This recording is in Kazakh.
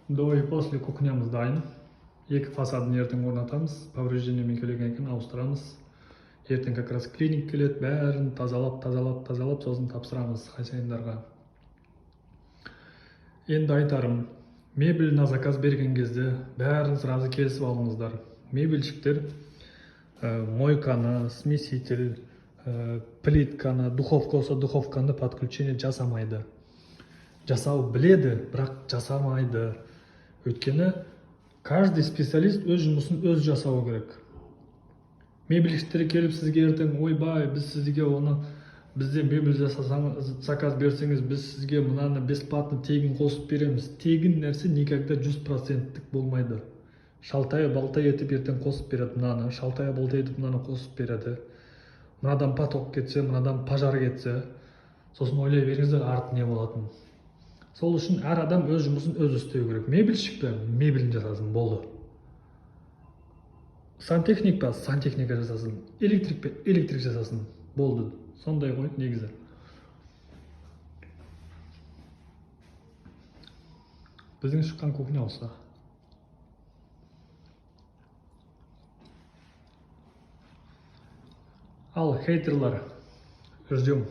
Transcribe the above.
До и после кухнямыз дайын. Екі фасадын ертең орнатамыз. Повреждениемен келген екен, ауыстырамыз. Ертең как раз клиник келеді, бәрін тазалап, сосын тапсырамыз хозяиндарға. Енді айтарым, мебель на заказ берген кезде бәрін сразу келісіп алыңыздар. Мебельщиктер мойканы, смеситель, плитканы, духовка болса духовканы подключение жасамайды. Жасау біледі, бірақ жасамайды. Өйткені каждый специалист өз жұмысын өз жасауы керек. Мебельщиктер келіп сізге ертең, ойбай, біз сізге оны бізде мебель жасасаңыз, заказ берсеңіз, біз сізге мынаны бесплатно тегін қосып береміз. Тегін нәрсе никогда 100% болмайды. Шалтая балтай етіп ертең қосып береді мынаны, шалтая балтай етіп мынаны қосып береді. Мынадан поток кетсе, мынадан пожар кетсе, сосын ойлай беріңіздер арты не болатын. Сол үшін әр адам өз жұмысын өз істеу керек. Мебельщик пе, мебелін жасасын, болды. Сантехник па, сантехника жасасын. Электрик пе, электрик жасасын, болды. Сондай ғой негізі. Біздің шыққан кухня осы. Ал хейтерлар, ждем.